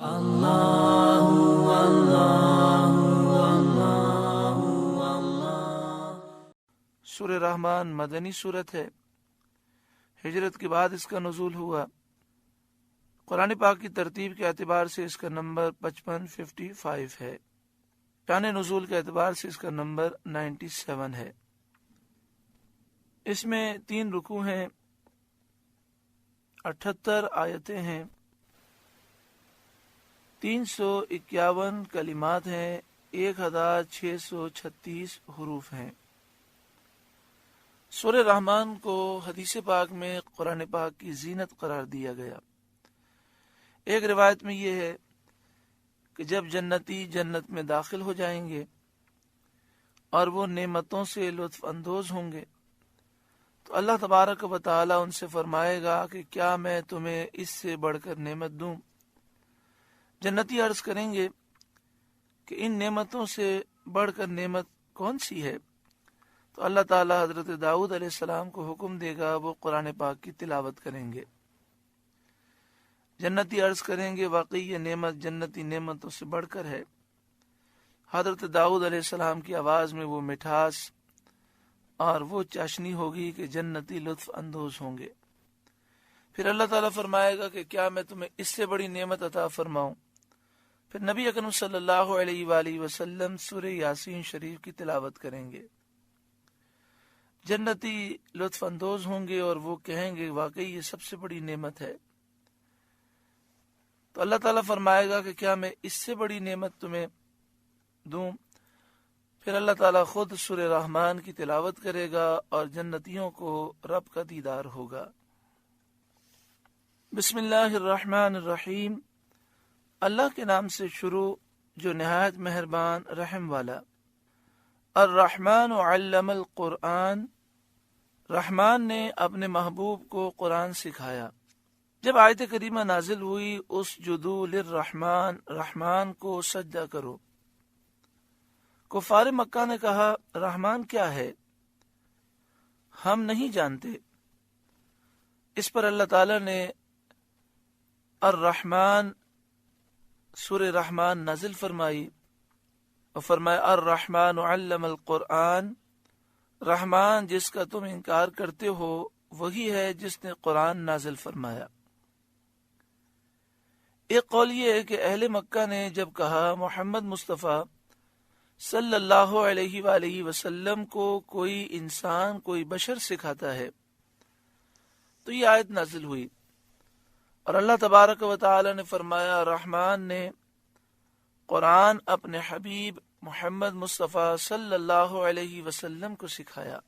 سورہ رحمان مدنی صورت ہے، ہجرت کے بعد اس کا نزول ہوا۔ قرآن پاک کی ترتیب کے اعتبار سے اس کا نمبر 55 ہے، شان نزول کے اعتبار سے اس کا نمبر 97 ہے۔ اس میں 3 رکوع ہیں، 78 آیتیں ہیں، 351 کلمات ہیں، 1636 حروف ہیں۔ سورہ رحمان کو حدیث پاک میں قرآن پاک کی زینت قرار دیا گیا۔ ایک روایت میں یہ ہے کہ جب جنتی جنت میں داخل ہو جائیں گے اور وہ نعمتوں سے لطف اندوز ہوں گے تو اللہ تبارک و تعالی ان سے فرمائے گا کہ کیا میں تمہیں اس سے بڑھ کر نعمت دوں؟ جنتی عرض کریں گے کہ ان نعمتوں سے بڑھ کر نعمت کون سی ہے؟ تو اللہ تعالی حضرت داؤد علیہ السلام کو حکم دے گا، وہ قرآن پاک کی تلاوت کریں گے۔ جنتی عرض کریں گے واقعی یہ نعمت جنتی نعمتوں سے بڑھ کر ہے۔ حضرت داؤد علیہ السلام کی آواز میں وہ مٹھاس اور وہ چاشنی ہوگی کہ جنتی لطف اندوز ہوں گے۔ پھر اللہ تعالیٰ فرمائے گا کہ کیا میں تمہیں اس سے بڑی نعمت عطا فرماؤں؟ پھر نبی اکرم صلی اللہ علیہ وآلہ وسلم سورہ یاسین شریف کی تلاوت کریں گے۔ جنتی لطف اندوز ہوں گے اور وہ کہیں گے واقعی یہ سب سے بڑی نعمت ہے۔ تو اللہ تعالیٰ فرمائے گا کہ کیا میں اس سے بڑی نعمت تمہیں دوں؟ پھر اللہ تعالیٰ خود سورہ رحمان کی تلاوت کرے گا اور جنتیوں کو رب کا دیدار ہوگا۔ بسم اللہ الرحمن الرحیم، اللہ کے نام سے شروع جو نہایت مہربان رحم والا۔ الرحمن علم القرآن، رحمان نے اپنے محبوب کو قرآن سکھایا۔ جب آیت کریمہ نازل ہوئی اسجدوا للرحمن، رحمان کو سجدہ کرو، کفار مکہ نے کہا رحمان کیا ہے؟ ہم نہیں جانتے۔ اس پر اللہ تعالی نے الرحمن سورہ رحمان نازل فرمائی اور فرمایا الرحمن علم القرآن، رحمان جس کا تم انکار کرتے ہو وہی ہے جس نے قرآن نازل فرمایا۔ ایک قول یہ ہے کہ اہل مکہ نے جب کہا محمد مصطفیٰ صلی اللہ علیہ وآلہ وسلم کو کوئی انسان کوئی بشر سکھاتا ہے تو یہ آیت نازل ہوئی، اور اللہ تبارک و تعالی نے فرمایا رحمان نے قرآن اپنے حبیب محمد مصطفیٰ صلی اللہ علیہ وسلم کو سکھایا۔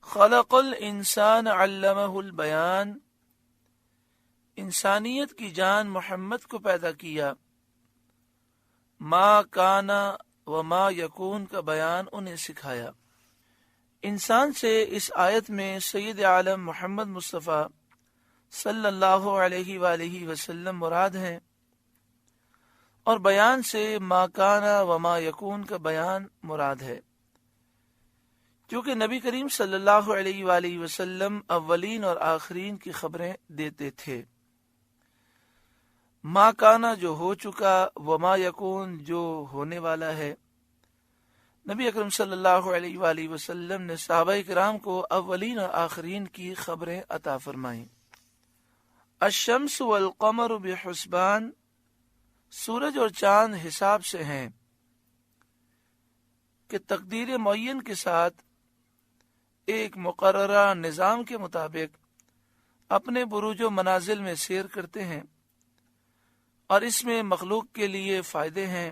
خلق الانسان علمہ البیان، انسانیت کی جان محمد کو پیدا کیا۔ ما کانا و ما یکون کا بیان انہیں سکھایا۔ انسان سے اس آیت میں سید عالم محمد مصطفیٰ صلی اللہ علیہ وآلہ وسلم مراد ہیں، اور بیان سے ما کانا و ما یکون کا بیان مراد ہے، کیونکہ نبی کریم صلی اللہ علیہ وآلہ وسلم اولین اور آخرین کی خبریں دیتے تھے۔ ما کانا جو ہو چکا، وما یکون جو ہونے والا ہے۔ نبی اکرم صلی اللہ علیہ وآلہ وسلم نے صحابہ کرام کو اولین اور آخرین کی خبریں عطا فرمائیں۔ الشمس والقمر بحسبان، سورج اور چاند حساب سے ہیں، کہ تقدیر معین کے ساتھ ایک مقررہ نظام کے مطابق اپنے بروج و منازل میں سیر کرتے ہیں، اور اس میں مخلوق کے لیے فائدے ہیں۔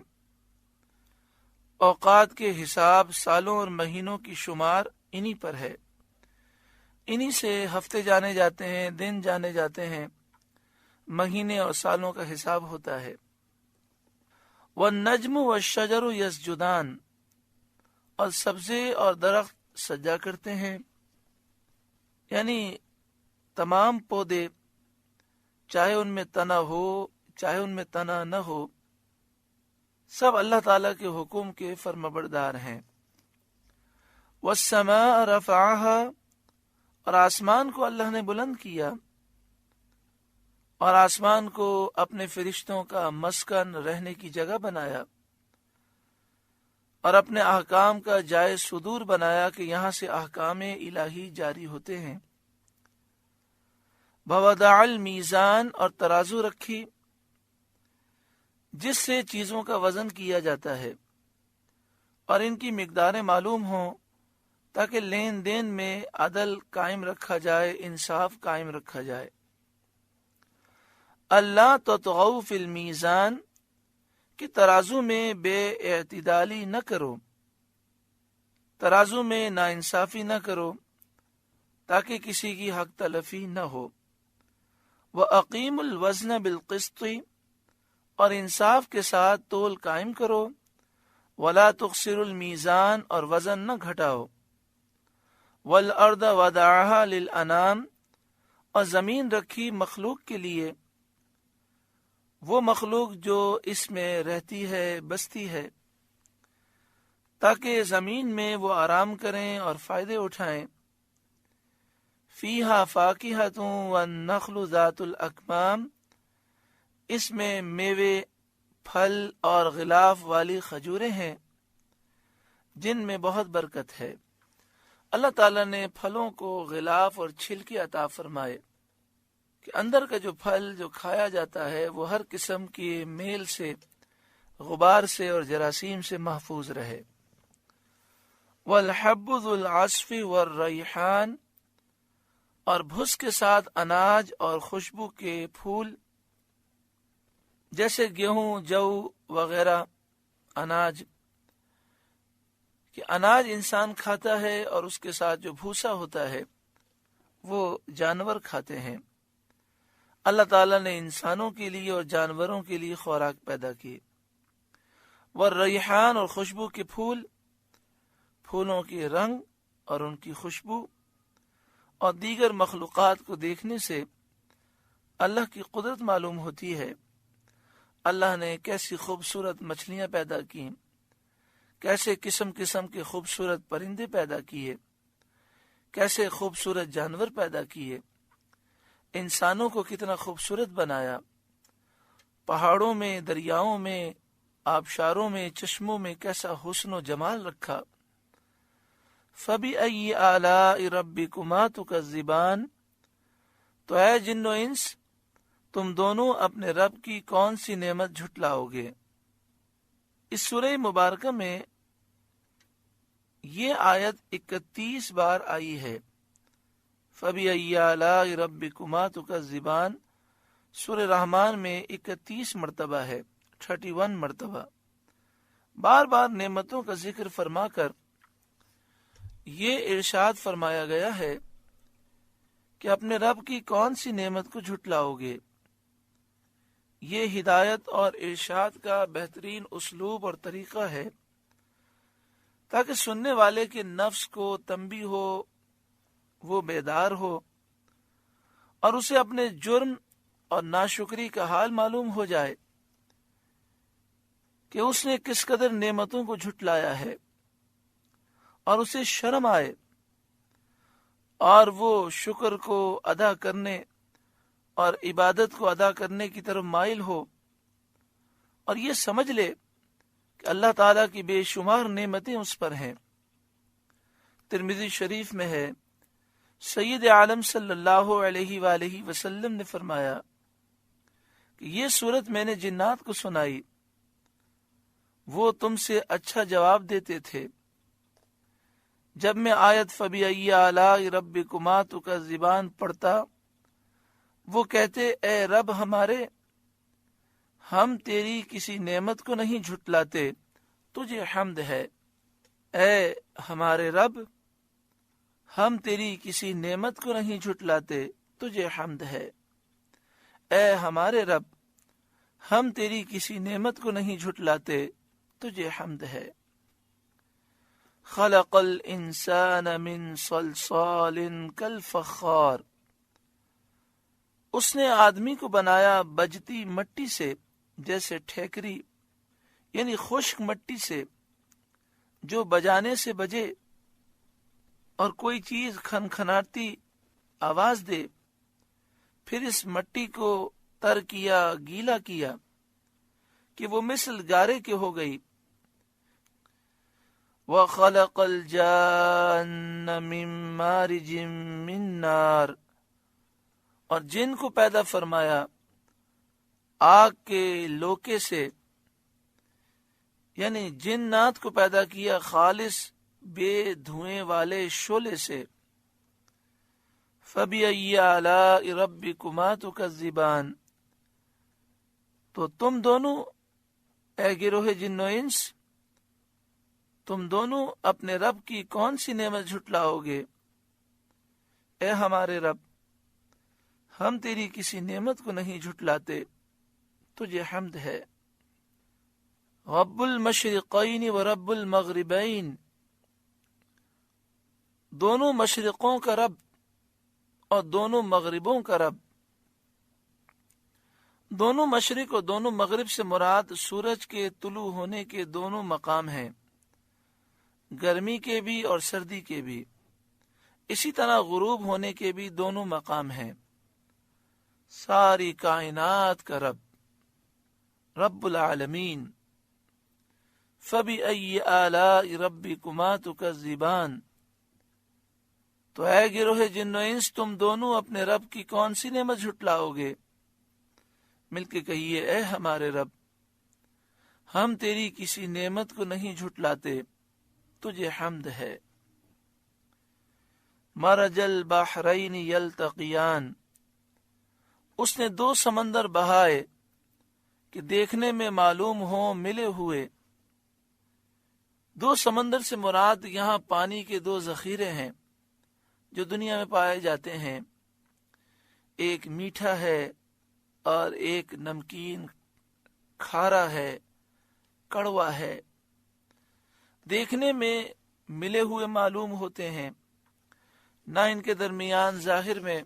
اوقات کے حساب، سالوں اور مہینوں کی شمار انہی پر ہے، انہی سے ہفتے جانے جاتے ہیں، دن جانے جاتے ہیں، مہینے اور سالوں کا حساب ہوتا ہے۔ والنجم والشجر یسجدان، اور سبزے اور درخت سجدہ کرتے ہیں، یعنی تمام پودے چاہے ان میں تنا ہو چاہے ان میں تنا نہ ہو، سب اللہ تعالیٰ کے حکم کے فرمانبردار ہیں۔ والسماء رفعها، اور آسمان کو اللہ نے بلند کیا، اور آسمان کو اپنے فرشتوں کا مسکن رہنے کی جگہ بنایا اور اپنے احکام کا جائے صدور بنایا کہ یہاں سے احکام الہی جاری ہوتے ہیں۔ ووضع المیزان، اور ترازو رکھی جس سے چیزوں کا وزن کیا جاتا ہے اور ان کی مقداریں معلوم ہوں، تاکہ لین دین میں عدل قائم رکھا جائے، انصاف قائم رکھا جائے۔ اللہ تطغوا فی المیزان، کہ ترازو میں بے اعتدالی نہ کرو، ترازو میں ناانصافی نہ کرو، تاکہ کسی کی حق تلفی نہ ہو۔ وَأَقِیمُوا الْوَزْنَ بِالْقِسْطِ، اور انصاف کے ساتھ تول قائم کرو۔ وَلَا تُخْسِرُوا الْمِیزَان، اور وزن نہ گھٹاؤ۔ وَالْأَرْضَ وَضَعَهَا لِلْأَنَامِ، اور زمین رکھی مخلوق کے لیے، وہ مخلوق جو اس میں رہتی ہے، بستی ہے، تاکہ زمین میں وہ آرام کریں اور فائدے اٹھائیں۔ فیہا فاکہۃ والنخل ذات الاکمام، اس میں میوے، پھل اور غلاف والی کھجوریں ہیں جن میں بہت برکت ہے۔ اللہ تعالیٰ نے پھلوں کو غلاف اور چھلکے عطا فرمائے کہ اندر کا جو پھل جو کھایا جاتا ہے وہ ہر قسم کی میل سے، غبار سے اور جراثیم سے محفوظ رہے۔ والحب ذو العصف والریحان، اور بھس کے ساتھ اناج اور خوشبو کے پھول، جیسے گیہوں، جو وغیرہ اناج، کہ اناج انسان کھاتا ہے اور اس کے ساتھ جو بھوسا ہوتا ہے وہ جانور کھاتے ہیں۔ اللہ تعالیٰ نے انسانوں کے لیے اور جانوروں کے لیے خوراک پیدا کی۔ والریحان، اور خوشبو کے پھول، پھولوں کے رنگ اور ان کی خوشبو اور دیگر مخلوقات کو دیکھنے سے اللہ کی قدرت معلوم ہوتی ہے۔ اللہ نے کیسی خوبصورت مچھلیاں پیدا کی، کیسے قسم قسم کے خوبصورت پرندے پیدا کیے، کیسے خوبصورت جانور پیدا کیے، انسانوں کو کتنا خوبصورت بنایا، پہاڑوں میں، دریاؤں میں، آبشاروں میں، چشموں میں کیسا حسن و جمال رکھا۔ فَبِأَيِّ آلَاءِ رَبِّكُمَا تُكَذِّبَانِ، تو اے جن و انس، تم دونوں اپنے رب کی کون سی نعمت جھٹلاؤ گے۔ اس سورہ مبارکہ میں یہ آیت 31 بار آئی ہے۔ فَبِأَيِّ آلَاءِ رَبِّكُمَا تُكَذِّبَانِ سورہ رحمان میں 31 مرتبہ ہے، 31 مرتبہ۔ بار بار نعمتوں کا ذکر فرما کر یہ ارشاد فرمایا گیا ہے کہ اپنے رب کی کون سی نعمت کو جھٹلاؤ گے۔ یہ ہدایت اور ارشاد کا بہترین اسلوب اور طریقہ ہے تاکہ سننے والے کے نفس کو تنبیہ ہو، وہ بیدار ہو اور اسے اپنے جرم اور ناشکری کا حال معلوم ہو جائے کہ اس نے کس قدر نعمتوں کو جھٹلایا ہے، اور اسے شرم آئے اور وہ شکر کو ادا کرنے اور عبادت کو ادا کرنے کی طرف مائل ہو، اور یہ سمجھ لے کہ اللہ تعالیٰ کی بے شمار نعمتیں اس پر ہیں۔ ترمذی شریف میں ہے، سید عالم صلی اللہ علیہ وآلہ وسلم نے فرمایا کہ یہ سورت میں نے جنات کو سنائی، وہ تم سے اچھا جواب دیتے تھے۔ جب میں آیت فَبِأَيِّ آلَاءِ رَبِّكُمَا تُكَذِّبَانِ پڑھتا، وہ کہتے، اے رب ہمارے، ہم تیری کسی نعمت کو نہیں جھٹلاتے، تجھے حمد ہے۔ اے ہمارے رب، ہم تیری کسی نعمت کو نہیں جھٹلاتے، تجھے حمد ہے۔ اے ہمارے رب، ہم تیری کسی نعمت کو نہیں جھٹلاتے، تجھے حمد ہے۔ خلق الانسان من صلصال کالفخار، اس نے آدمی کو بنایا بجتی مٹی سے، جیسے ٹھیکری، یعنی خشک مٹی سے جو بجانے سے بجے اور کوئی چیز کھنکھناتی آواز دے۔ پھر اس مٹی کو تر کیا، گیلا کیا کہ وہ مثل گارے کے ہو گئی. وَخَلَقَ الْجَانَّ مِن مَارِجٍ مِّن نَار، اور جن کو پیدا فرمایا آگ کے لوکے سے، یعنی جنات کو پیدا کیا خالص بے دھوئیں والے شعلے سے. فَبِأَيِّ آلَاءِ رَبِّكُمَا تُكَذِّبَانِ، تو تم دونوں اے گروہ جن و انس، تم دونوں اپنے رب کی کون سی نعمت جھٹلاؤ گے؟ اے ہمارے رب، ہم تیری کسی نعمت کو نہیں جھٹلاتے، تجھے حمد ہے. رب المشرقین و رب المغربین، دونوں مشرقوں کا رب اور دونوں مغربوں کا رب. دونوں مشرق اور دونوں مغرب سے مراد سورج کے طلوع ہونے کے دونوں مقام ہیں، گرمی کے بھی اور سردی کے بھی. اسی طرح غروب ہونے کے بھی دونوں مقام ہیں. ساری کائنات کا رب، رب العالمین. فَبِأَيِّ آلَاءِ رَبِّكُمَا تُكَذِّبَانِ، تو اے گروہ جن و انس، تم دونوں اپنے رب کی کون سی نعمت جھٹلاؤ گے؟ مل کے کہیے، اے ہمارے رب، ہم تیری کسی نعمت کو نہیں جھٹلاتے، تجھے حمد ہے. مرج البحرین یلتقیان، اس نے دو سمندر بہائے کہ دیکھنے میں معلوم ہوں ملے ہوئے. دو سمندر سے مراد یہاں پانی کے دو ذخیرے ہیں جو دنیا میں پائے جاتے ہیں، ایک میٹھا ہے اور ایک نمکین کھارا ہے، کڑوا ہے. دیکھنے میں ملے ہوئے معلوم ہوتے ہیں، نہ ان کے درمیان ظاہر میں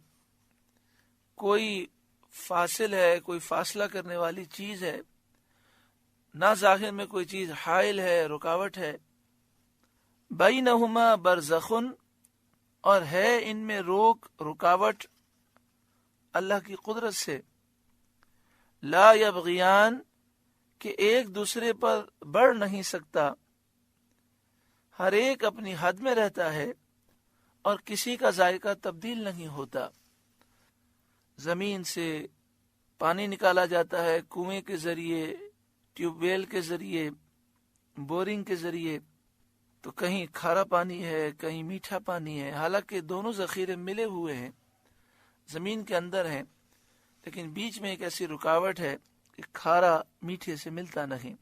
کوئی فاصل ہے، کوئی فاصلہ کرنے والی چیز ہے، نہ ظاہر میں کوئی چیز حائل ہے، رکاوٹ ہے. بینہما برزخن، اور ہے ان میں روک، رکاوٹ اللہ کی قدرت سے. لا یبغیان، کہ ایک دوسرے پر بڑھ نہیں سکتا، ہر ایک اپنی حد میں رہتا ہے اور کسی کا ذائقہ تبدیل نہیں ہوتا. زمین سے پانی نکالا جاتا ہے کنویں کے ذریعے، ٹیوب ویل کے ذریعے، بورنگ کے ذریعے، تو کہیں کھارا پانی ہے، کہیں میٹھا پانی ہے. حالانکہ دونوں ذخیرے ملے ہوئے ہیں، زمین کے اندر ہیں، لیکن بیچ میں ایک ایسی رکاوٹ ہے کہ کھارا میٹھے سے ملتا نہیں.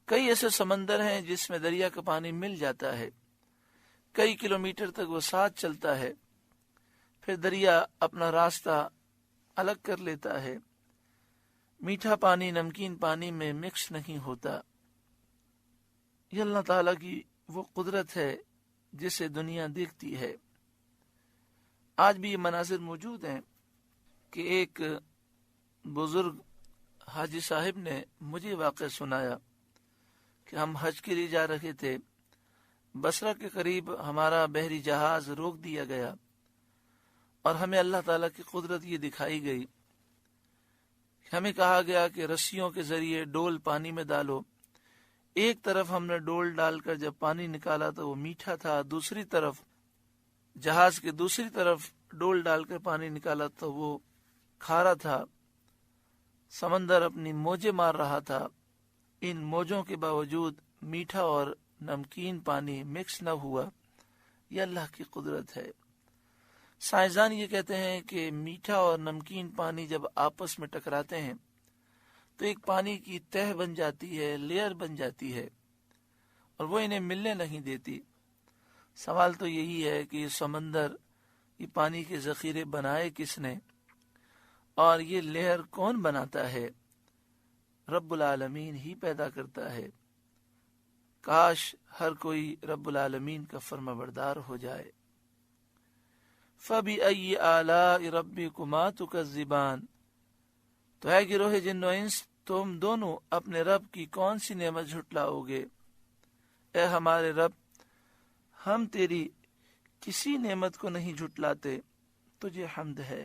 کئی ایسے سمندر ہیں جس میں دریا کا پانی مل جاتا ہے، کئی کلومیٹر تک وہ ساتھ چلتا ہے، پھر دریا اپنا راستہ الگ کر لیتا ہے. میٹھا پانی نمکین پانی میں مکس نہیں ہوتا. یہ اللہ تعالیٰ کی وہ قدرت ہے جسے دنیا دیکھتی ہے. آج بھی یہ مناظر موجود ہیں کہ ایک بزرگ حاجی صاحب نے مجھے واقعہ سنایا کہ ہم حج کے لیے جا رہے تھے. بصرہ کے قریب ہمارا بحری جہاز روک دیا گیا اور ہمیں اللہ تعالیٰ کی قدرت یہ دکھائی گئی. ہمیں کہا گیا کہ رسیوں کے ذریعے ڈول پانی میں ڈالو. ایک طرف ہم نے ڈول ڈال کر جب پانی نکالا تو وہ میٹھا تھا، دوسری طرف جہاز کے دوسری طرف ڈول ڈال کر پانی نکالا تو وہ کھارا تھا. سمندر اپنی موجیں مار رہا تھا، ان موجوں کے باوجود میٹھا اور نمکین پانی مکس نہ ہوا. یہ اللہ کی قدرت ہے. سائنسدان یہ کہتے ہیں کہ میٹھا اور نمکین پانی جب آپس میں ٹکراتے ہیں تو ایک پانی کی تہ بن جاتی ہے، لیئر بن جاتی ہے، اور وہ انہیں ملنے نہیں دیتی. سوال تو یہی ہے کہ یہ سمندر، یہ پانی کے ذخیرے بنائے کس نے اور یہ لیئر کون بناتا ہے؟ رب العالمین ہی پیدا کرتا ہے. کاش ہر کوئی رب العالمین کا فرما بردار ہو جائے. فَبِأَيِّ آلَاءِ رَبِّكُمَا تُكَذِّبَانِ، تو اے گروہ جن و انس، تم دونوں اپنے رب کی کون سی نعمت جھٹلاؤ گے؟ اے ہمارے رب، ہم تیری کسی نعمت کو نہیں جھٹلاتے، تجھے حمد ہے.